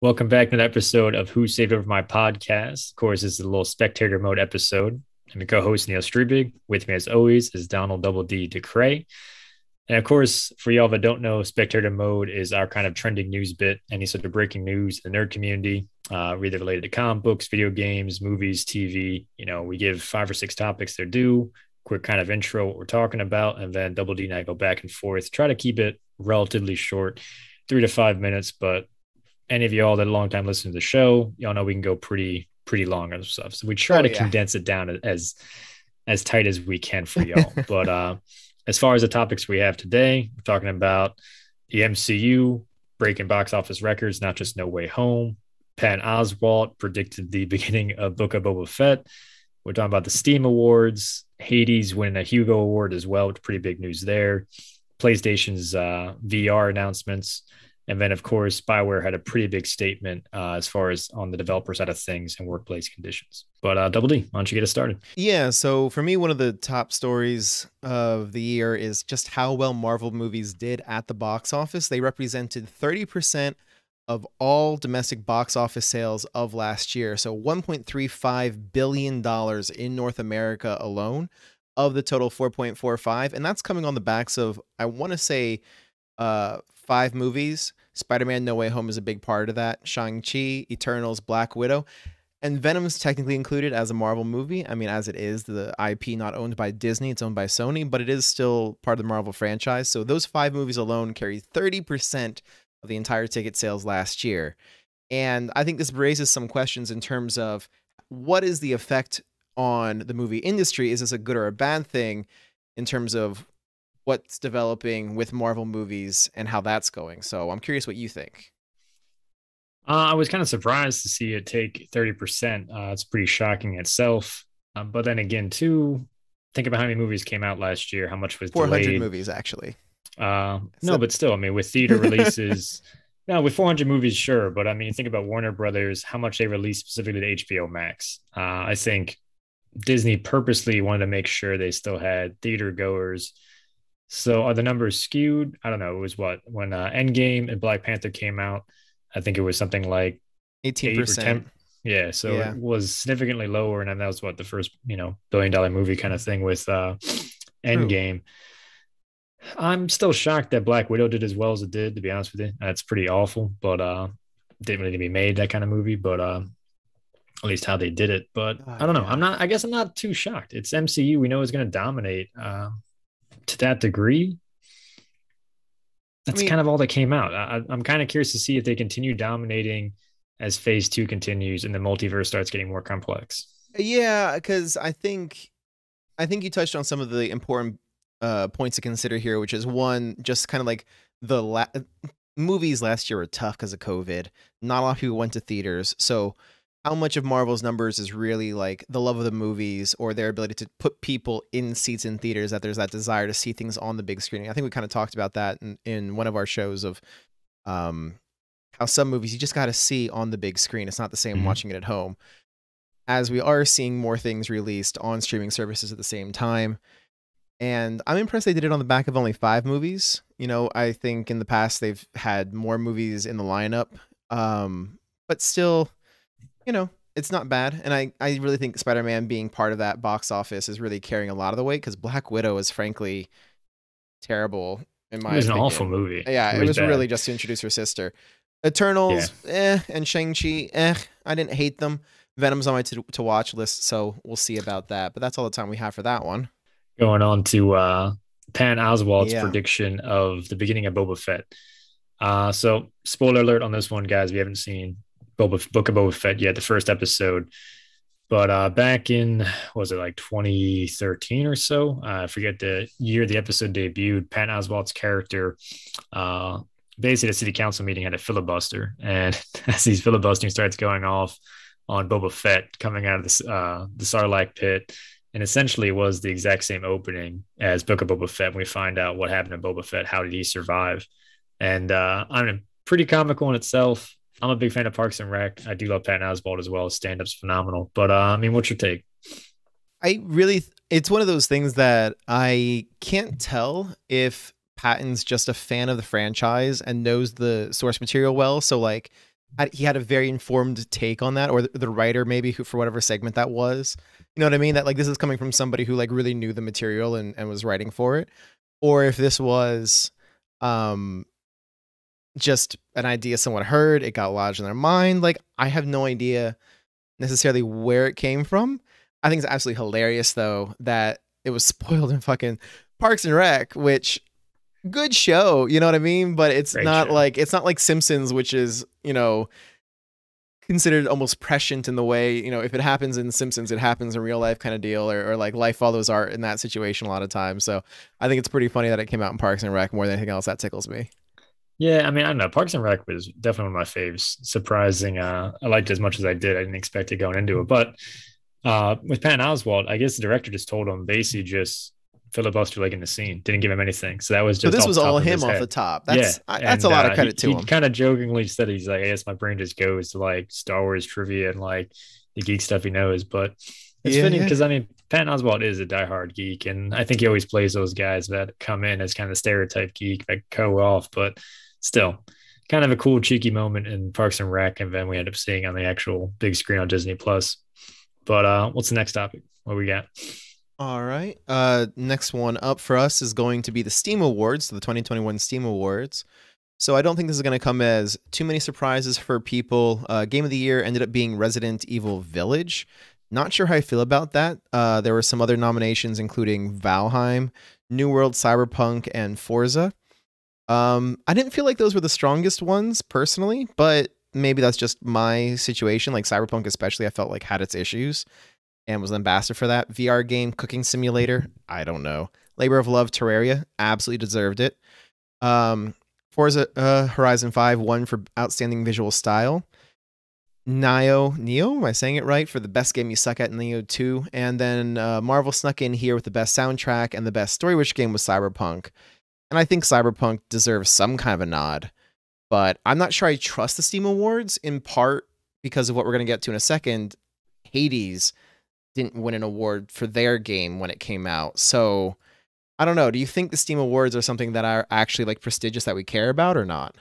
Welcome back to an episode of Who Saved Over My Podcast. Of course, this is a little Spectator Mode episode. I'm your co-host Neil Strebig. With me, as always, is Donald Double D DeCray. And of course, for y'all that don't know, Spectator Mode is our kind of trending news bit. Any sort of breaking news in the nerd community, either related to comic books, video games, movies, TV. We give 5 or 6 topics they're due. Quick kind of intro what we're talking about, and then Double D and I go back and forth. Try to keep it relatively short, 3 to 5 minutes, but any of y'all that are long time listeners to the show, y'all know we can go pretty long on stuff. So we try to condense it down as tight as we can for y'all. But as far as the topics we have today, we're talking about the MCU breaking box office records, not just No Way Home. Patton Oswalt predicted the beginning of Book of Boba Fett. We're talking about the Steam Awards, Hades winning a Hugo Award as well, which pretty big news there. PlayStation's VR announcements. And then, of course, BioWare had a pretty big statement as far as on the developer side of things and workplace conditions. But Double D, why don't you get us started? Yeah, so for me, one of the top stories of the year is just how well Marvel movies did at the box office. They represented 30% of all domestic box office sales of last year. So $1.35 billion in North America alone of the total 4.45. And that's coming on the backs of, I want to say, 5 movies. Spider-Man No Way Home is a big part of that. Shang-Chi, Eternals, Black Widow, and Venom's technically included as a Marvel movie. I mean, as it is, the IP not owned by Disney, it's owned by Sony, but it is still part of the Marvel franchise. So those 5 movies alone carry 30% of the entire ticket sales last year. And I think this raises some questions in terms of what is the effect on the movie industry? Is this a good or a bad thing in terms of what's developing with Marvel movies and how that's going? So I'm curious what you think. I was kind of surprised to see it take 30%. It's pretty shocking itself. But then again, too, think about how many movies came out last year, how much was 400 delayed. movies, actually. No, but still, I mean, with theater releases, no, with 400 movies, sure. But I mean, think about Warner Brothers, how much they released specifically to HBO Max. I think Disney purposely wanted to make sure they still had theater goers. So are the numbers skewed? I don't know. It was what? When Endgame and Black Panther came out, I think it was something like 18%. Yeah. So it was significantly lower. And then that was what the first, $1 billion movie kind of thing with Endgame. I'm still shocked that Black Widow did as well as it did, to be honest with you. That's pretty awful, but didn't really need to be made, that kind of movie, but at least how they did it. But I don't know. I guess I'm not too shocked. It's MCU. We know it's going to dominate. To that degree, that's kind of all that came out. I'm kind of curious to see if they continue dominating as phase 2 continues and the multiverse starts getting more complex. Yeah, because I think you touched on some of the important points to consider here, which is one, just kind of like the movies last year were tough because of COVID. Not a lot of people went to theaters, so how much of Marvel's numbers is really like the love of the movies or their ability to put people in seats in theaters, that there's that desire to see things on the big screen. I think we kind of talked about that in one of our shows of how some movies you just got to see on the big screen. It's not the same watching it at home. As we are seeing more things released on streaming services at the same time. And I'm impressed they did it on the back of only 5 movies. I think in the past they've had more movies in the lineup. But still, it's not bad. And I really think Spider-Man being part of that box office is really carrying a lot of the weight, because Black Widow is frankly terrible in my opinion. It was an awful movie. Yeah, it was really just to introduce her sister. Eternals, and Shang-Chi, I didn't hate them. Venom's on my to watch list, so we'll see about that. But that's all the time we have for that one. Going on to Patton Oswalt's prediction of the beginning of Boba Fett. So spoiler alert on this one, guys. We haven't seen Book of Boba Fett yet, the first episode. But back in, was it like 2013 or so? I forget the year the episode debuted. Patton Oswalt's character, basically the city council meeting had a filibuster. And as these filibustering starts going off on Boba Fett coming out of the Sarlacc pit, and essentially it was the exact same opening as Book of Boba Fett. We find out what happened to Boba Fett. How did he survive? And I mean, pretty comical in itself. I'm a big fan of Parks and Rec. I do love Patton Oswalt as well. Stand-up's phenomenal. But I mean, what's your take? It's one of those things that I can't tell if Patton's just a fan of the franchise and knows the source material well. So like he had a very informed take on that, or the writer maybe who for whatever segment that was. You know what I mean? That like this is coming from somebody who like really knew the material and was writing for it, or if this was um just an idea someone heard, it got lodged in their mind. Like I have no idea necessarily where it came from. I think it's absolutely hilarious though that it was spoiled in fucking Parks and Rec, which good show, you know what I mean? But it's Great not show. like Simpsons, which is, you know, considered almost prescient in the way, you know, if it happens in Simpsons, it happens in real life kind of deal, or like life follows art in that situation a lot of times. So I think it's pretty funny that it came out in Parks and Rec more than anything else. That tickles me. Yeah, I mean, I don't know. Parks and Rec was definitely one of my faves. Surprising. I liked it as much as I did. I didn't expect it going into it. But with Patton Oswalt, I guess the director just told him basically just filibuster like in the scene, didn't give him anything. So that was So just this off was the top all of him his off head. the top. Yeah. That's a And lot of credit to he him. kind of jokingly said he's like, I guess my brain just goes to like Star Wars trivia and like the geek stuff he knows. But it's Yeah, fitting yeah. because I mean, Patton Oswalt is a diehard geek, and I think he always plays those guys that come in as kind of stereotype geek that go off, but still kind of a cool cheeky moment in Parks and Rec, and then we end up seeing on the actual big screen on Disney Plus. But what's the next topic? What we got? All right. Next one up for us is going to be the Steam Awards, the 2021 Steam Awards. So I don't think this is going to come as too many surprises for people. Game of the year ended up being Resident Evil Village. Not sure how I feel about that. There were some other nominations, including Valheim, New World, Cyberpunk, and Forza. I didn't feel like those were the strongest ones personally, but maybe that's just my situation. Like Cyberpunk, especially, I felt like had its issues and was an ambassador for that. VR game, cooking simulator, I don't know. Labor of Love, Terraria, absolutely deserved it. Forza Horizon 5 won for outstanding visual style. Neo, am I saying it right? For the best game you suck at, Neo 2. And then Marvel snuck in here with the best soundtrack, and the best story, which game was Cyberpunk. And I think Cyberpunk deserves some kind of a nod. But I'm not sure I trust the Steam Awards, in part because of what we're going to get to in a second. Hades didn't win an award for their game when it came out. So I don't know. Do you think the Steam Awards are something that are actually like prestigious that we care about or not?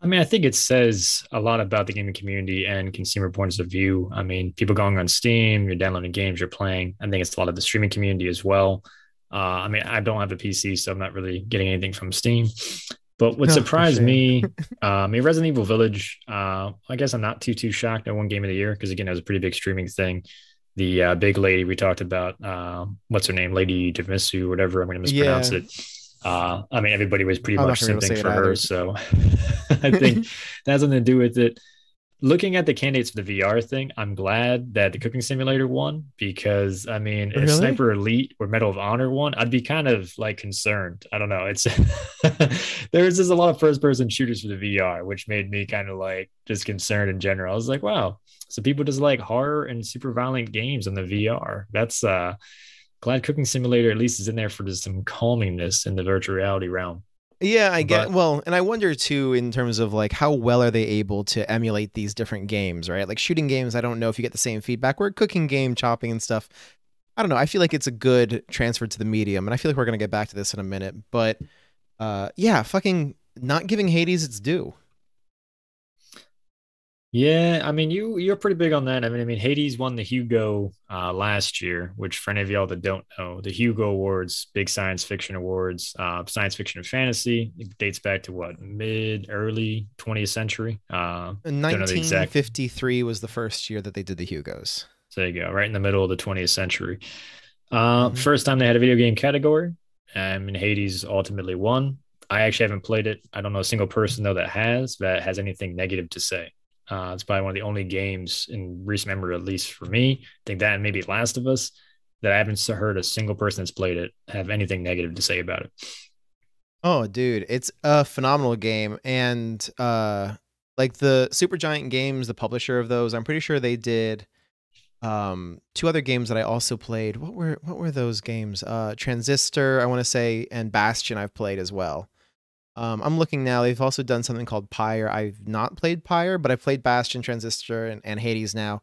I mean, I think it says a lot about the gaming community and consumer points of view. I mean, people going on Steam, you're downloading games, you're playing. I think it's a lot of the streaming community as well. I mean, I don't have a PC, so I'm not really getting anything from Steam. But what Oh, for surprised shame. me, I mean, Resident Evil Village, I guess I'm not too shocked at one game of the year because, again, it was a pretty big streaming thing. The big lady we talked about, what's her name? Lady Demisu, whatever. I'm going to mispronounce Yeah, it. I mean, everybody was pretty I'm not much gonna be able to simping say it for her. either. So I think that has something to do with it. Looking at the candidates for the VR thing, I'm glad that the cooking simulator won because I mean, if Really? Sniper Elite or Medal of Honor won, I'd be kind of like concerned. I don't know. It's there's just a lot of first person shooters for the VR, which made me kind of like just concerned in general. I was like, wow, so people just like horror and super violent games on the VR. That's glad Cooking Simulator at least is in there for just some calmingness in the virtual reality realm. Yeah, I get. But Well, and I wonder too, in terms of like how well are they able to emulate these different games, right? Like shooting games, I don't know if you get the same feedback. Where cooking game, chopping and stuff, I don't know. I feel like it's a good transfer to the medium, and I feel like we're gonna get back to this in a minute. But yeah, fucking not giving Hades its due. yeah, I mean, you're pretty big on that. I mean, Hades won the Hugo last year, which for any of y'all that don't know, the Hugo Awards, big science fiction awards, science fiction and fantasy. It dates back to what, mid early 20th century. Don't know the exact. 1953 was the first year that they did the Hugos. So there you go, right in the middle of the 20th century. Hmm. First time they had a video game category, and Hades ultimately won. I actually haven't played it. I don't know a single person though that has anything negative to say. It's probably one of the only games in recent memory, at least for me. I think that and maybe Last of Us that I haven't heard a single person that's played it have anything negative to say about it. Oh, dude, it's a phenomenal game, and like the Supergiant Games, the publisher of those, I'm pretty sure they did two other games that I also played. What were those games? Transistor, I want to say, and Bastion I've played as well. I'm looking now. They've also done something called Pyre. I've not played Pyre, but I've played Bastion, Transistor, and Hades now.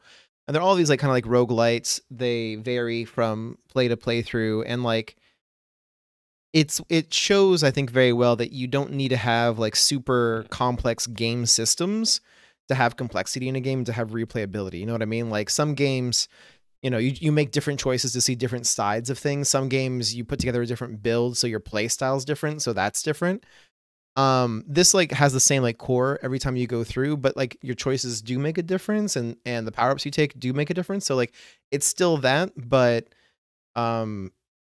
And they're all these like kind of like roguelites. They vary from play to playthrough, and like it shows I think very well that you don't need to have like super complex game systems to have complexity in a game, to have replayability. You know what I mean? Like some games, you know, you make different choices to see different sides of things. Some games you put together a different build, so your play style is different, so that's different. This like has the same like core every time you go through, but like your choices do make a difference, and the power-ups you take do make a difference. So like it's still that, but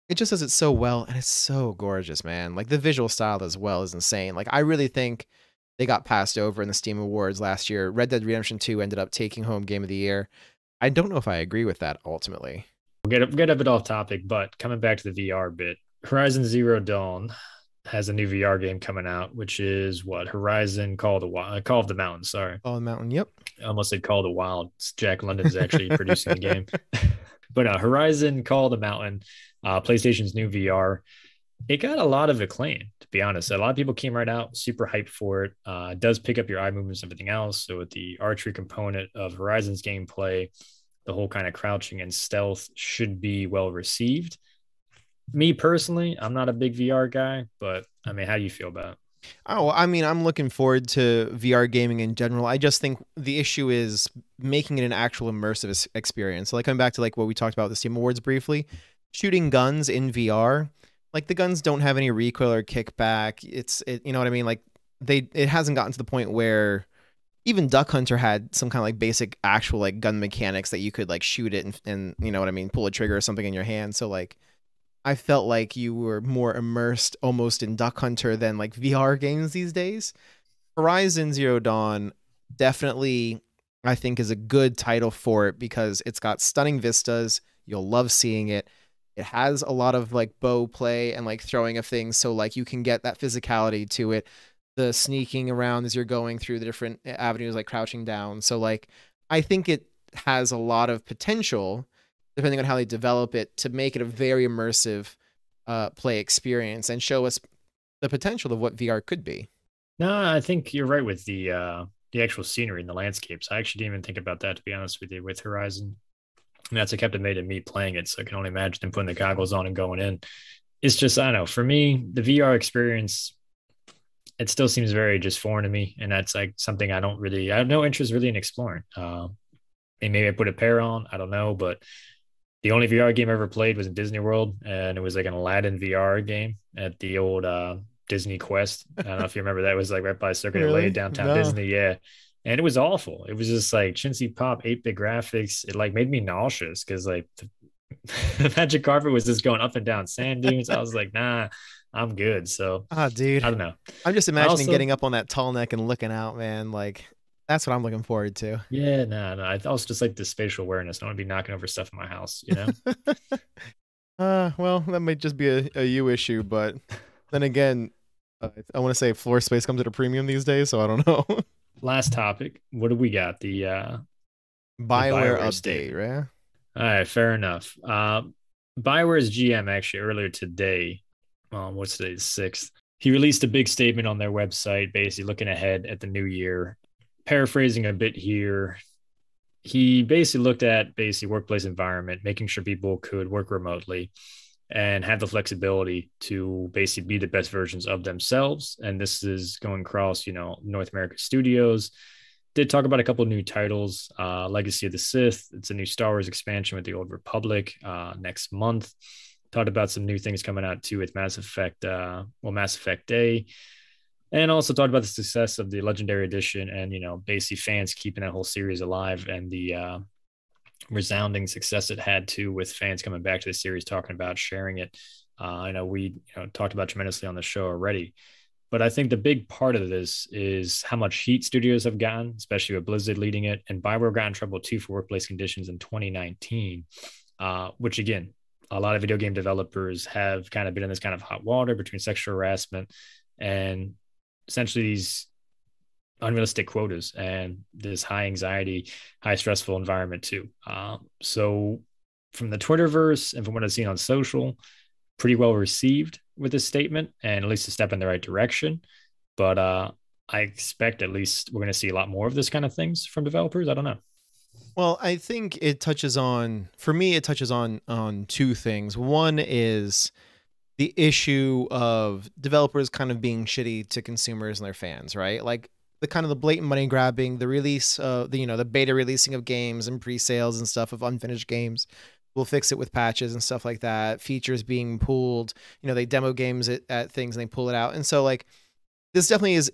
it just does it so well, and it's so gorgeous, man. Like the visual style as well is insane. Like I really think they got passed over in the Steam Awards last year. Red Dead Redemption 2 ended up taking home Game of the Year. I don't know if I agree with that ultimately. We'll get a bit off topic, but coming back to the VR bit, Horizon Zero Dawn has a new VR game coming out, which is what Horizon Call of the Mountain. Sorry, Call of the Mountain. Yep. I almost said Call of the Wild. Jack London's actually producing the game, but Horizon Call of the Mountain, PlayStation's new VR. It got a lot of acclaim, to be honest. A lot of people came right out super hyped for it. It does pick up your eye movements and everything else. So with the archery component of Horizon's gameplay, the whole kind of crouching and stealth should be well received. Me personally, I'm not a big VR guy, but I mean, how do you feel about it? Oh, I mean, I'm looking forward to VR gaming in general. I just think the issue is making it an actual immersive experience. So like coming back to like what we talked about with the Steam Awards briefly, shooting guns in VR, like the guns don't have any recoil or kickback. You know what I mean? Like it hasn't gotten to the point where even Duck Hunter had some kind of like basic actual like gun mechanics that you could like shoot it and you know what I mean, pull a trigger or something in your hand. So like I felt like you were more immersed almost in Duck Hunter than like VR games these days. Horizon Zero Dawn definitely, I think, is a good title for it because it's got stunning vistas. You'll love seeing it. It has a lot of like bow play and like throwing of things. So like you can get that physicality to it. The sneaking around as you're going through the different avenues, like crouching down. So like, I think it has a lot of potential depending on how they develop it, to make it a very immersive play experience and show us the potential of what VR could be. No, I think you're right with the actual scenery and the landscapes. I actually didn't even think about that, to be honest with you, with Horizon. And that's what kept it made of me playing it. So I can only imagine them putting the goggles on and going in. It's just, I don't know, for me, the VR experience, it still seems very just foreign to me. And that's like something I have no interest really in exploring. And maybe I put a pair on, I don't know, but the only VR game I ever played was in Disney World, and it was like an Aladdin VR game at the old Disney Quest. I don't know if you remember that. It was like right by Circuit of Lay, downtown Disney. Yeah. And it was awful. It was just like chintzy pop, 8-bit graphics. It like made me nauseous because like the magic carpet was just going up and down sand dunes. I was like, nah, I'm good. So, dude, I don't know. I'm just imagining getting up on that tall neck and looking out, man. Like, that's what I'm looking forward to. Yeah, no. I also just like the spatial awareness. I don't want to be knocking over stuff in my house, you know? Well, that might just be a you issue, but then again, I want to say floor space comes at a premium these days, so I don't know. Last topic. What do we got? The BioWare update, right? All right, fair enough. BioWare's GM actually earlier today, what's today, the 6th, he released a big statement on their website, basically looking ahead at the new year. Paraphrasing a bit here, he basically looked at workplace environment, making sure people could work remotely and have the flexibility to basically be the best versions of themselves. And this is going across, North America studios. Did talk about a couple of new titles, Legacy of the Sith. It's a new Star Wars expansion with the Old Republic next month. Talked about some new things coming out too with Mass Effect Day. And also talked about the success of the Legendary Edition and, basically fans keeping that whole series alive and the resounding success it had too with fans coming back to the series, talking about sharing it. I know we talked about tremendously on the show already. But I think the big part of this is how much heat studios have gotten, especially with Blizzard leading it. And BioWare got in trouble too for workplace conditions in 2019, which again, a lot of video game developers have kind of been in this kind of hot water between sexual harassment and essentially these unrealistic quotas and this high anxiety, high stressful environment too. So from the Twitterverse and from what I've seen on social, pretty well received with this statement and at least a step in the right direction. But I expect at least we're going to see a lot more of this kind of things from developers. I don't know. Well, I think it touches on two things. One is the issue of developers kind of being shitty to consumers and their fans, right? Like the kind of the blatant money grabbing, the release, the beta releasing of games and pre-sales and stuff of unfinished games. We'll fix it with patches and stuff like that. Features being pulled, they demo games at things and they pull it out. And so like this definitely is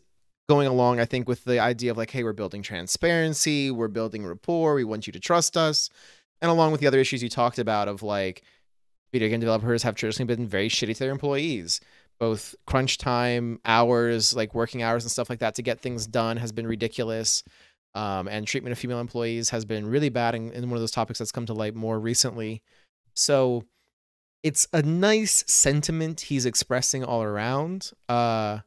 going along, I think, with the idea of like, hey, we're building transparency, we're building rapport, we want you to trust us. And along with the other issues you talked about of like video game developers have traditionally been very shitty to their employees. Both crunch time, hours, like working hours and stuff like that to get things done has been ridiculous. And treatment of female employees has been really bad in one of those topics that's come to light more recently. So it's a nice sentiment he's expressing all around. Glad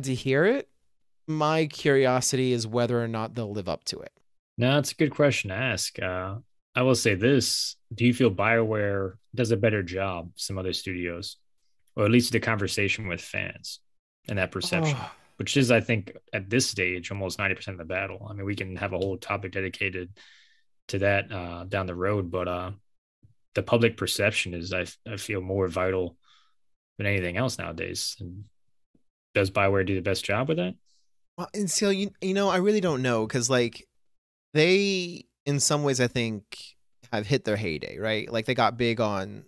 to hear it. My curiosity is whether or not they'll live up to it. No, it's a good question to ask. I will say this. Do you feel BioWare does a better job than some other studios? Or at least the conversation with fans and that perception, which is, I think, at this stage, almost 90% of the battle. I mean, we can have a whole topic dedicated to that down the road, but the public perception is, I feel, more vital than anything else nowadays. And does BioWare do the best job with that? Well, and so, I really don't know, because like they, in some ways, I think, have hit their heyday, right? Like they got big on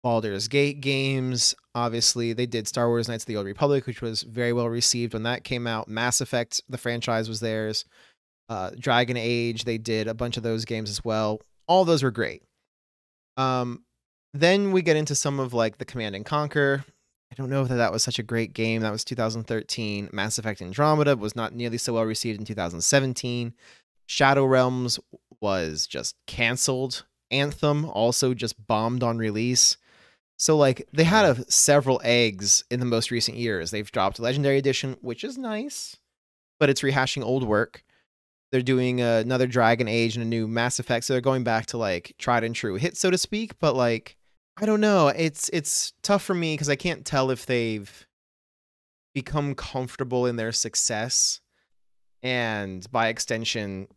Baldur's Gate games. Obviously, they did Star Wars Knights of the Old Republic, which was very well received when that came out. Mass Effect, the franchise, was theirs. Dragon Age, they did a bunch of those games as well. All those were great. Then we get into some of like the Command and Conquer. I don't know if that was such a great game. That was 2013. Mass Effect Andromeda was not nearly so well received in 2017. Shadow Realms was just canceled. Anthem also just bombed on release. So like they had several eggs in the most recent years. They've dropped Legendary Edition, which is nice, but it's rehashing old work. They're doing another Dragon Age and a new Mass Effect. So they're going back to like tried and true hits, so to speak. But like, I don't know. It's tough for me because I can't tell if they've become comfortable in their success and by extension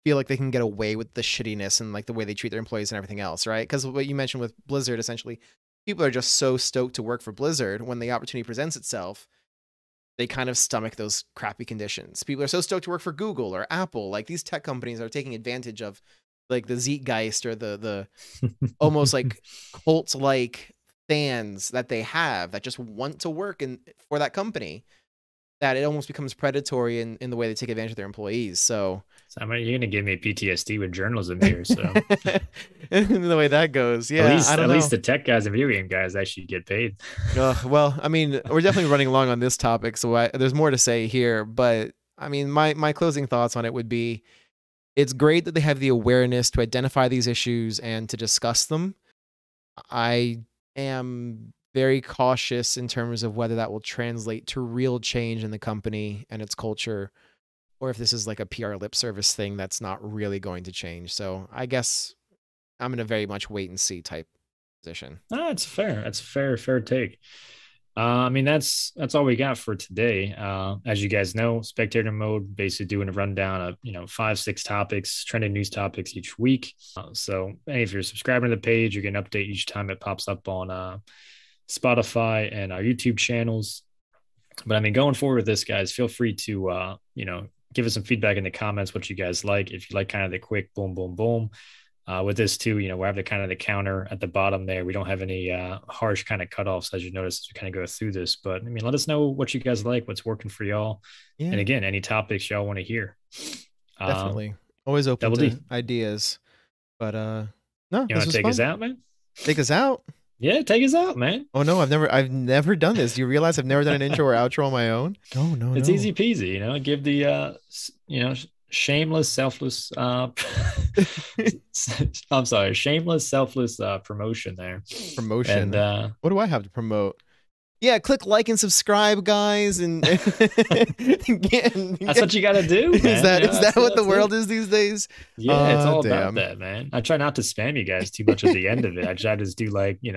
feel like they can get away with the shittiness and like the way they treat their employees and everything else, right? Because what you mentioned with Blizzard, essentially, people are just so stoked to work for Blizzard when the opportunity presents itself. They kind of stomach those crappy conditions. People are so stoked to work for Google or Apple. Like these tech companies are taking advantage of like the zeitgeist or the almost like cult-like fans that they have that just want to work for that company, that it almost becomes predatory in the way they take advantage of their employees. So I mean, you're going to give me PTSD with journalism here. So the way that goes, yeah. At least the tech guys and video game guys actually get paid. Well, I mean, we're definitely running long on this topic, so there's more to say here. But I mean, my closing thoughts on it would be, it's great that they have the awareness to identify these issues and to discuss them. I am very cautious in terms of whether that will translate to real change in the company and its culture, or if this is like a PR lip service thing that's not really going to change. So I guess I'm in a very much wait and see type position. That's fair. That's a fair take. I mean, that's all we got for today. As you guys know, Spectator Mode, basically doing a rundown of 5-6 topics, trending news topics each week. So hey, if you're subscribing to the page, you get an update each time it pops up on Spotify and our YouTube channels. But I mean, going forward with this, guys, feel free to give us some feedback in the comments what you guys like. If you like kind of the quick boom, boom, boom. With this too, we have the kind of the counter at the bottom there. We don't have any harsh kind of cutoffs, as you notice, as we kind of go through this. But I mean, let us know what you guys like, what's working for y'all. Yeah. And again, any topics y'all want to hear. Definitely. Always open to ideas. But no, you want to take us out, man? Take us out? Yeah, take us out, man. Oh no, I've never done this. Do you realize I've never done an intro or outro on my own? No. It's easy peasy, give the shameless, selfless shameless, selfless promotion there. Promotion. And what do I have to promote? Yeah, click like and subscribe, guys, and that's what you got to do, man. Is that what the world is these days? Yeah, it's all about that, man. I try not to spam you guys too much at the end of it. I try to just do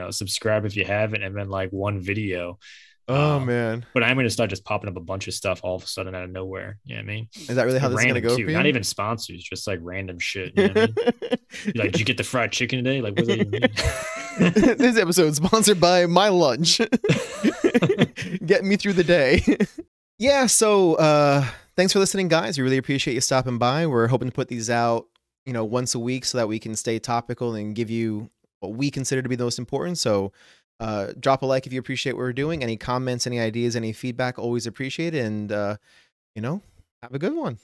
subscribe if you haven't, and then one video Oh man. But I'm going to start just popping up a bunch of stuff all of a sudden out of nowhere. You know what I mean? Is that really how And this is gonna random go too. for you? Not even sponsors, just like random shit. You know what I mean? You're like, did you get the fried chicken today? Like, what does that even mean? This episode is sponsored by my lunch. Getting me through the day. Yeah, so thanks for listening, guys. We really appreciate you stopping by. We're hoping to put these out, once a week so that we can stay topical and give you what we consider to be the most important. So drop a like if you appreciate what we're doing. Any comments, any ideas, any feedback, always appreciated. And, have a good one.